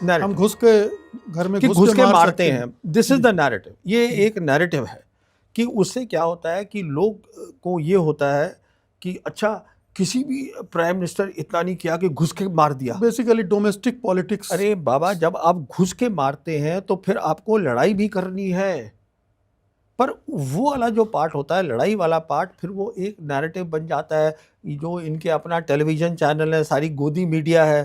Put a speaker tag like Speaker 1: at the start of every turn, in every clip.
Speaker 1: हम घुस के घर में घुस के मारते हैं।
Speaker 2: This is the narrative. ये एक नैरेटिव है कि उससे क्या होता है कि लोग को ये होता है कि अच्छा किसी भी प्राइम मिनिस्टर इतना नहीं किया कि घुस के मार दिया।
Speaker 1: Basically domestic politics.
Speaker 2: अरे बाबा, जब आप घुस के मारते हैं तो फिर आपको लड़ाई भी करनी है, पर वो वाला जो पार्ट होता है, लड़ाई वाला पार्ट, फिर वो एक नैरेटिव बन जाता है। जो इनके अपना टेलीविज़न चैनल है, सारी गोदी मीडिया है,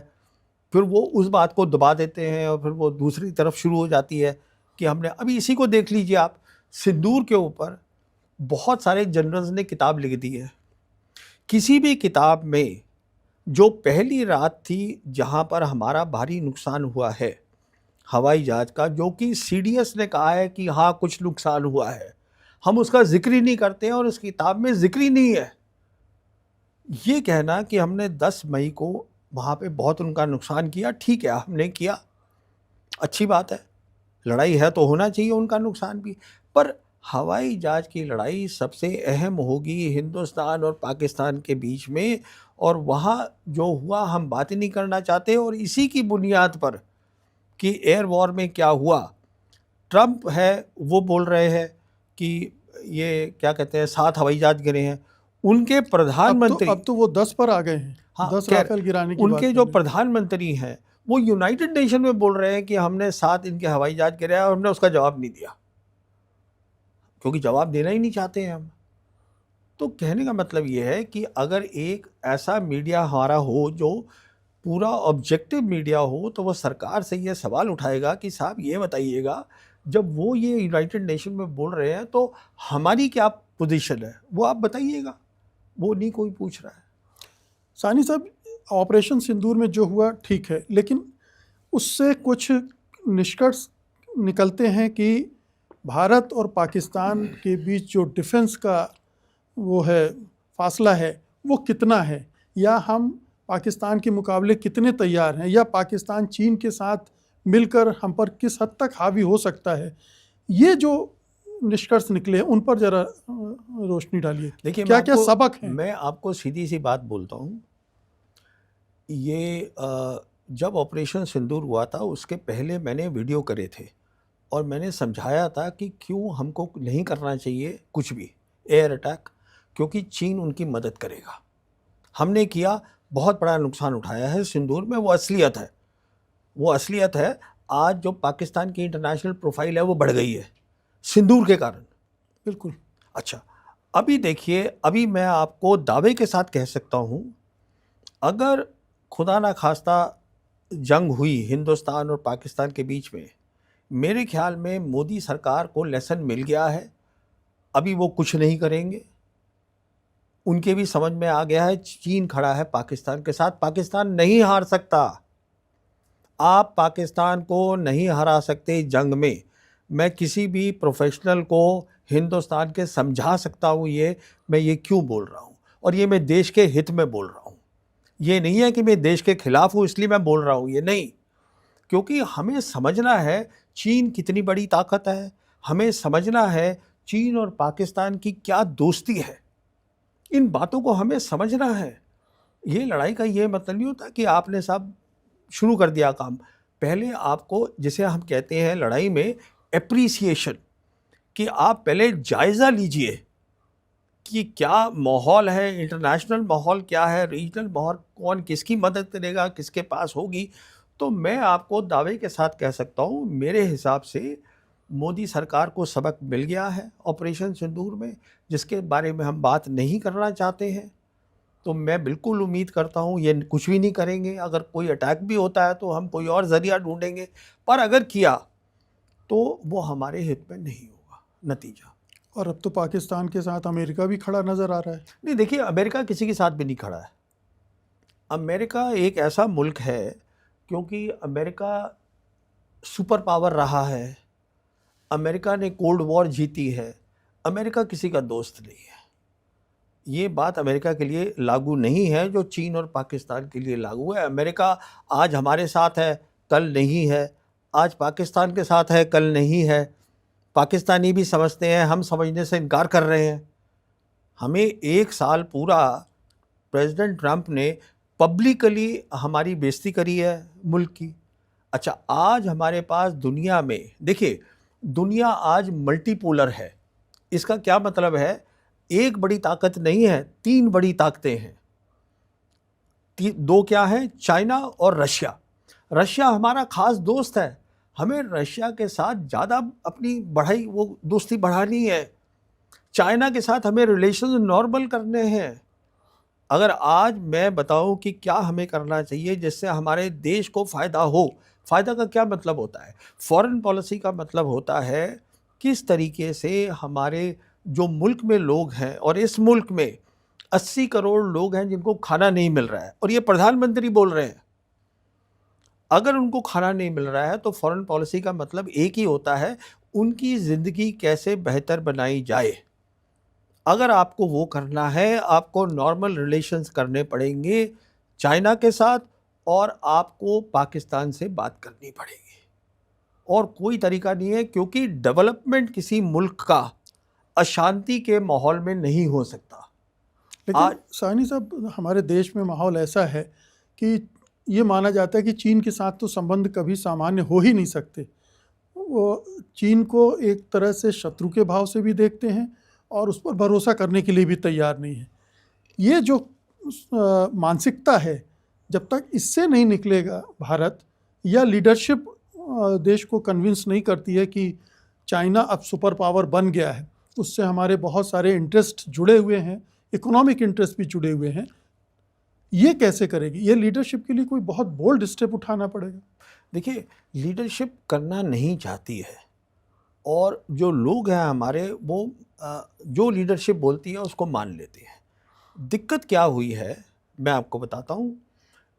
Speaker 2: फिर वो उस बात को दबा देते हैं और फिर वो दूसरी तरफ शुरू हो जाती है कि हमने अभी इसी को देख लीजिए आप, सिंदूर के ऊपर बहुत सारे जनरल्स ने किताब लिख दी है। किसी भी किताब में जो पहली रात थी जहाँ पर हमारा भारी नुकसान हुआ है हवाई जहाज का, जो कि सीडीएस ने कहा है कि हाँ कुछ नुकसान हुआ है, हम उसका जिक्र ही नहीं करते हैं और उस किताब में जिक्र ही नहीं है। ये कहना कि हमने 10 मई को वहाँ पे बहुत उनका नुकसान किया, ठीक है हमने किया, अच्छी बात है, लड़ाई है तो होना चाहिए उनका नुकसान भी, पर हवाई जहाज की लड़ाई सबसे अहम होगी हिंदुस्तान और पाकिस्तान के बीच में, और वहाँ जो हुआ हम बात ही नहीं करना चाहते। और इसी की बुनियाद पर कि एयर वॉर में क्या हुआ, ट्रंप है वो बोल रहे हैं कि ये क्या कहते हैं 7 हवाई जहाज गिरे हैं, उनके प्रधानमंत्री
Speaker 1: अब तो वो 10 पर आ गए हैं।
Speaker 2: हाँ
Speaker 1: 10 राफेल गिराने की
Speaker 2: उनके
Speaker 1: बात
Speaker 2: जो प्रधानमंत्री हैं वो यूनाइटेड नेशन में बोल रहे हैं कि हमने 7 इनके हवाई जहाज गिरे और हमने उसका जवाब नहीं दिया, क्योंकि जवाब देना ही नहीं चाहते हैं हम। तो कहने का मतलब ये है कि अगर एक ऐसा मीडिया हमारा हो जो पूरा ऑब्जेक्टिव मीडिया हो, तो वो सरकार से ये सवाल उठाएगा कि साहब ये बताइएगा, जब वो ये यूनाइटेड नेशन में बोल रहे हैं तो हमारी क्या पोजीशन है, वो आप बताइएगा। वो नहीं कोई पूछ रहा है।
Speaker 1: सानी साहब, ऑपरेशन सिंदूर में जो हुआ ठीक है, लेकिन उससे कुछ निष्कर्ष निकलते हैं कि भारत और पाकिस्तान के बीच जो डिफेंस का वो है फासला है वो कितना है, या हम पाकिस्तान के मुकाबले कितने तैयार हैं, या पाकिस्तान चीन के साथ मिलकर हम पर किस हद तक हावी हो सकता है। ये जो निष्कर्ष निकले उन पर जरा रोशनी डालिए।
Speaker 2: देखिए
Speaker 1: क्या क्या सबक हैं?
Speaker 2: मैं आपको सीधी सी बात बोलता हूँ, ये जब ऑपरेशन सिंदूर हुआ था उसके पहले मैंने वीडियो करे थे और मैंने समझाया था कि क्यों हमको नहीं करना चाहिए कुछ भी एयर अटैक, क्योंकि चीन उनकी मदद करेगा। हमने किया, बहुत बड़ा नुकसान उठाया है सिंदूर में, वो असलियत है, वो असलियत है। आज जो पाकिस्तान की इंटरनेशनल प्रोफाइल है वो बढ़ गई है सिंदूर के कारण।
Speaker 1: बिल्कुल।
Speaker 2: अच्छा, अभी देखिए, अभी मैं आपको दावे के साथ कह सकता हूँ, अगर खुदा ना खास्ता जंग हुई हिंदुस्तान और पाकिस्तान के बीच में, मेरे ख्याल में मोदी सरकार को लेसन मिल गया है। अभी वो कुछ नहीं करेंगे, उनके भी समझ में आ गया है चीन खड़ा है पाकिस्तान के साथ, पाकिस्तान नहीं हार सकता, आप पाकिस्तान को नहीं हरा सकते जंग में। मैं किसी भी प्रोफेशनल को हिंदुस्तान के समझा सकता हूँ ये मैं ये क्यों बोल रहा हूँ, और ये मैं देश के हित में बोल रहा हूँ। ये नहीं है कि मैं देश के खिलाफ हूँ इसलिए मैं बोल रहा हूँ, ये नहीं, क्योंकि हमें समझना है चीन कितनी बड़ी ताकत है, हमें समझना है चीन और पाकिस्तान की क्या दोस्ती है, इन बातों को हमें समझना है। ये लड़ाई का ये मतलब नहीं होता कि आपने साहब शुरू कर दिया काम। पहले आपको, जिसे हम कहते हैं लड़ाई में एप्रिसिएशन, कि आप पहले जायज़ा लीजिए कि क्या माहौल है, इंटरनेशनल माहौल क्या है, रीजनल माहौल, कौन किसकी मदद करेगा, किसके पास होगी। तो मैं आपको दावे के साथ कह सकता हूँ, मेरे हिसाब से मोदी सरकार को सबक मिल गया है ऑपरेशन सिंदूर में, जिसके बारे में हम बात नहीं करना चाहते हैं। तो मैं बिल्कुल उम्मीद करता हूँ ये कुछ भी नहीं करेंगे। अगर कोई अटैक भी होता है तो हम कोई और ज़रिया ढूंढेंगे, पर अगर किया तो वो हमारे हित में नहीं होगा नतीजा।
Speaker 1: और अब तो पाकिस्तान के साथ अमेरिका भी खड़ा नज़र आ रहा है।
Speaker 2: नहीं, देखिए, अमेरिका किसी के साथ भी नहीं खड़ा है। अमेरिका एक ऐसा मुल्क है, क्योंकि अमेरिका सुपर पावर रहा है, अमेरिका ने कोल्ड वॉर जीती है, अमेरिका किसी का दोस्त नहीं है। ये बात अमेरिका के लिए लागू नहीं है जो चीन और पाकिस्तान के लिए लागू है। अमेरिका आज हमारे साथ है, कल नहीं है, आज पाकिस्तान के साथ है, कल नहीं है। पाकिस्तानी भी समझते हैं, हम समझने से इनकार कर रहे हैं। हमें 1 साल पूरा प्रेसिडेंट ट्रंप ने पब्लिकली हमारी बेइज्जती करी है मुल्क की। अच्छा, आज हमारे पास दुनिया में देखिए, दुनिया आज मल्टीपोलर है। इसका क्या मतलब है? एक बड़ी ताकत नहीं है, तीन बड़ी ताकतें हैं। दो क्या है? चाइना और रशिया। रशिया हमारा खास दोस्त है, हमें रशिया के साथ ज़्यादा अपनी दोस्ती बढ़ानी है। चाइना के साथ हमें रिलेशन नॉर्मल करने हैं। अगर आज मैं बताऊं कि क्या हमें करना चाहिए जिससे हमारे देश को फ़ायदा हो, फ़ायदा का क्या मतलब होता है? फॉरेन पॉलिसी का मतलब होता है किस तरीके से हमारे जो मुल्क में लोग हैं, और इस मुल्क में 80 करोड़ लोग हैं जिनको खाना नहीं मिल रहा है, और ये प्रधानमंत्री बोल रहे हैं। अगर उनको खाना नहीं मिल रहा है तो फॉरेन पॉलिसी का मतलब एक ही होता है, उनकी ज़िंदगी कैसे बेहतर बनाई जाए। अगर आपको वो करना है, आपको नॉर्मल रिलेशंस करने पड़ेंगे चाइना के साथ, और आपको पाकिस्तान से बात करनी पड़ेगी, और कोई तरीका नहीं है, क्योंकि डेवलपमेंट किसी मुल्क का अशांति के माहौल में नहीं हो सकता।
Speaker 1: लेकिन साहनी साहब, हमारे देश में माहौल ऐसा है कि ये माना जाता है कि चीन के साथ तो संबंध कभी सामान्य हो ही नहीं सकते। वो चीन को एक तरह से शत्रु के भाव से भी देखते हैं और उस पर भरोसा करने के लिए भी तैयार नहीं है। ये जो मानसिकता है, जब तक इससे नहीं निकलेगा भारत, या लीडरशिप देश को कन्विंस नहीं करती है कि चाइना अब सुपर पावर बन गया है, उससे हमारे बहुत सारे इंटरेस्ट जुड़े हुए हैं, इकोनॉमिक इंटरेस्ट भी जुड़े हुए हैं, ये कैसे करेगी? ये लीडरशिप के लिए कोई बहुत बोल्ड स्टेप उठाना पड़ेगा।
Speaker 2: देखिए, लीडरशिप करना नहीं चाहती है, और जो लोग हैं हमारे, वो जो लीडरशिप बोलती है उसको मान लेते हैं। दिक्कत क्या हुई है मैं आपको बताता हूँ।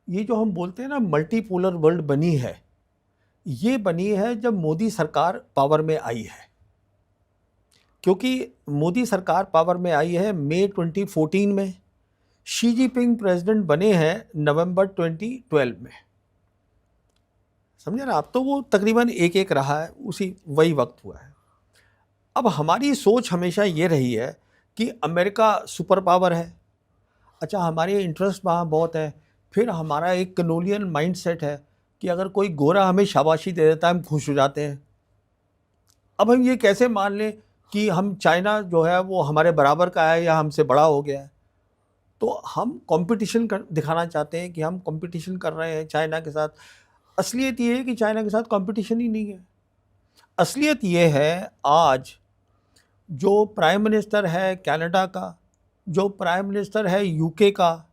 Speaker 2: ये जो हम बोलते हैं ना मल्टीपोलर वर्ल्ड बनी है, ये बनी है जब मोदी सरकार पावर में आई है। क्योंकि मोदी सरकार पावर में आई है मई 2014 में, शी जिनपिंग प्रेसिडेंट बने हैं नवंबर 2012 में। समझे ना आप? तो वो तकरीबन एक रहा है, वही वक्त हुआ है। अब हमारी सोच हमेशा ये रही है कि अमेरिका सुपर पावर है। अच्छा, हमारे इंटरेस्ट वहाँ बहुत है। फिर हमारा एक कलोनियल माइंडसेट है कि अगर कोई गोरा हमें शाबाशी दे देता है हम खुश हो जाते हैं। अब हम ये कैसे मान लें कि हम चाइना जो है वो हमारे बराबर का है या हमसे बड़ा हो गया है? तो हम कंपटीशन दिखाना चाहते हैं कि हम कंपटीशन कर रहे हैं चाइना के साथ। असलियत ये है कि चाइना के साथ कंपटीशन ही नहीं है। असलियत ये है, आज जो प्राइम मिनिस्टर है कनाडा का, जो प्राइम मिनिस्टर है यूके का,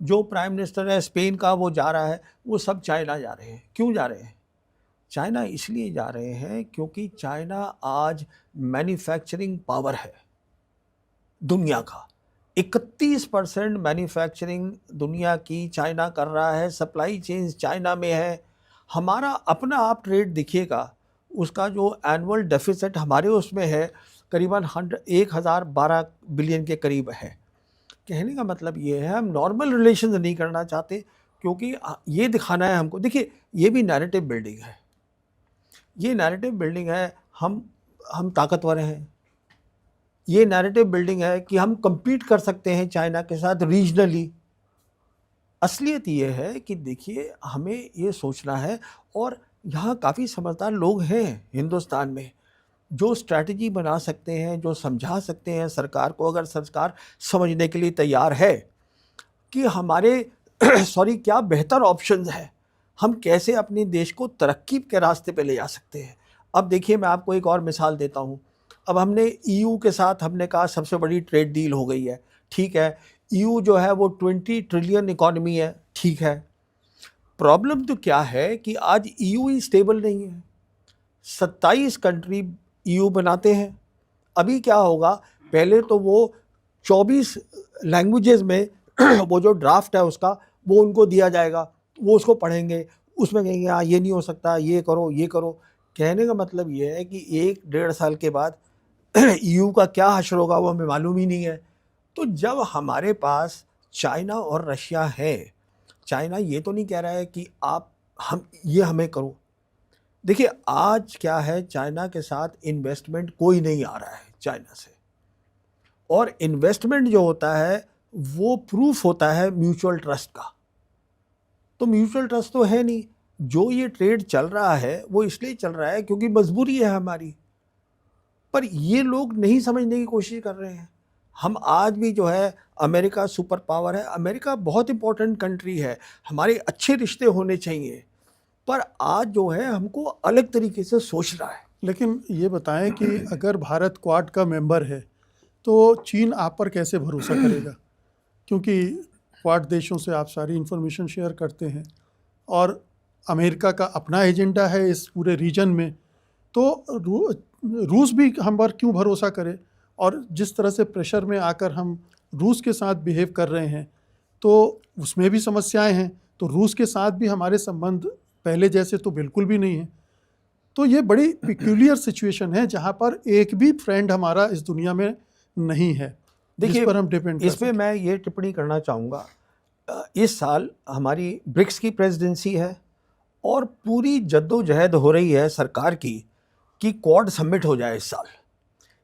Speaker 2: जो प्राइम मिनिस्टर है स्पेन का, वो जा रहा है, वो सब चाइना जा रहे हैं। क्यों जा रहे हैं? चाइना इसलिए जा रहे हैं क्योंकि चाइना आज मैन्युफैक्चरिंग पावर है दुनिया का। 31% मैन्युफैक्चरिंग दुनिया की चाइना कर रहा है, सप्लाई चेन चाइना में है। हमारा अपना आप ट्रेड देखिएगा, उसका जो एनुअल डेफिसिट हमारे उसमें है करीबन 1012 बिलियन के करीब है। कहने का मतलब ये है, हम नॉर्मल रिलेशन नहीं करना चाहते, क्योंकि ये दिखाना है हमको। देखिए, ये भी नैरेटिव बिल्डिंग है, ये नैरेटिव बिल्डिंग है हम ताकतवर हैं। ये नैरेटिव बिल्डिंग है कि हम compete कर सकते हैं चाइना के साथ रीजनली। असलियत ये है कि देखिए, हमें ये सोचना है, और यहाँ काफ़ी समझदार लोग हैं हिंदुस्तान में जो स्ट्रैटेजी बना सकते हैं, जो समझा सकते हैं सरकार को, अगर सरकार समझने के लिए तैयार है कि हमारे क्या बेहतर ऑप्शंस हैं, हम कैसे अपने देश को तरक्की के रास्ते पे ले जा सकते हैं। अब देखिए, मैं आपको एक और मिसाल देता हूँ। अब हमने ईयू के साथ हमने कहा सबसे बड़ी ट्रेड डील हो गई है, ठीक है। ईयू जो है वो 20 ट्रिलियन इकॉनमी है, ठीक है। प्रॉब्लम तो क्या है कि आज ईयू ही स्टेबल नहीं है। 27 कंट्री ईयू बनाते हैं। अभी क्या होगा, पहले तो वो 24 लैंग्वेजेस में वो जो ड्राफ्ट है उसका, वो उनको दिया जाएगा, वो उसको पढ़ेंगे, उसमें कहेंगे हाँ ये नहीं हो सकता, ये करो ये करो। कहने का मतलब ये है कि 1-1.5 साल के बाद ईयू का क्या हश्र होगा वो हमें मालूम ही नहीं है। तो जब हमारे पास चाइना और रशिया है, चाइना ये तो नहीं कह रहा है कि आप हमें करो। देखिए, आज क्या है, चाइना के साथ इन्वेस्टमेंट कोई नहीं आ रहा है चाइना से, और इन्वेस्टमेंट जो होता है वो प्रूफ होता है म्यूचुअल ट्रस्ट का। तो म्यूचुअल ट्रस्ट तो है नहीं, जो ये ट्रेड चल रहा है वो इसलिए चल रहा है क्योंकि मजबूरी है हमारी, पर ये लोग नहीं समझने की कोशिश कर रहे हैं। हम आज भी जो है, अमेरिका सुपर पावर है, अमेरिका बहुत इंपॉर्टेंट कंट्री है, हमारे अच्छे रिश्ते होने चाहिए, पर आज जो है हमको अलग तरीके से सोच रहा है।
Speaker 1: लेकिन ये बताएं कि अगर भारत क्वाड का मेंबर है तो चीन आप पर कैसे भरोसा करेगा, क्योंकि क्वाड देशों से आप सारी इन्फॉर्मेशन शेयर करते हैं और अमेरिका का अपना एजेंडा है इस पूरे रीजन में, तो रूस भी हम पर क्यों भरोसा करे? और जिस तरह से प्रेशर में आकर हम रूस के साथ बिहेव कर रहे हैं तो उसमें भी समस्याएं हैं, तो रूस के साथ भी हमारे संबंध पहले जैसे तो बिल्कुल भी नहीं है। तो ये बड़ी पिक्यूलियर सिचुएशन है जहाँ पर एक भी फ्रेंड हमारा इस दुनिया में नहीं है जिस पर हम डिपेंड कर
Speaker 2: इसमें मैं ये टिप्पणी करना चाहूँगा, इस साल हमारी ब्रिक्स की प्रेसिडेंसी है और पूरी जद्दोजहद हो रही है सरकार की कि क्वाड समिट हो जाए इस साल।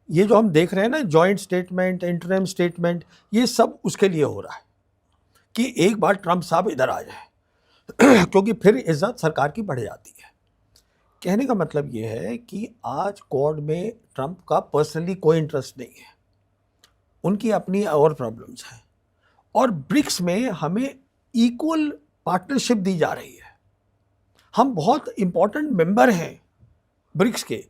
Speaker 2: ये जो हम देख रहे हैं ना, जॉइंट स्टेटमेंट, इंटरिम स्टेटमेंट, ये सब उसके लिए हो रहा है कि एक बार ट्रंप साहब इधर आ जाए क्योंकि फिर इज्जत सरकार की बढ़ जाती है। कहने का मतलब ये है कि आज क्वाड में ट्रंप का पर्सनली कोई इंटरेस्ट नहीं है, उनकी अपनी और प्रॉब्लम्स हैं, और ब्रिक्स में हमें इक्वल पार्टनरशिप दी जा रही है। हम बहुत इंपॉर्टेंट मेंबर हैं ब्रिक्स के।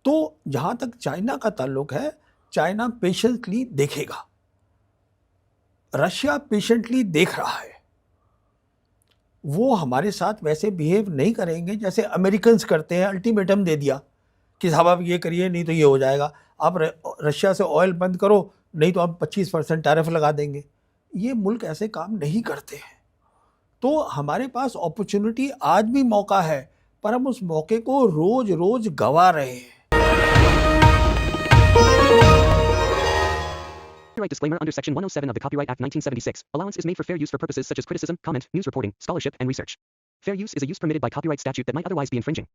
Speaker 2: तो जहाँ तक चाइना का ताल्लुक है, चाइना पेशेंटली देखेगा, रशिया पेशेंटली देख रहा है। वो हमारे साथ वैसे बिहेव नहीं करेंगे जैसे अमेरिकन्स करते हैं, अल्टीमेटम दे दिया कि साहब आप ये करिए नहीं तो ये हो जाएगा, आप रशिया से ऑयल बंद करो नहीं तो हम 25% टैरिफ लगा देंगे। ये मुल्क ऐसे काम नहीं करते हैं। तो हमारे पास अपॉर्चुनिटी आज भी मौका है, पर हम उस मौके को रोज रोज गंवा रहे हैं।
Speaker 3: Copyright disclaimer under Section 107 of the Copyright Act 1976. Allowance is made for fair use for purposes such as criticism, comment, news reporting, scholarship, and research. Fair use is a use permitted by copyright statute that might otherwise be infringing.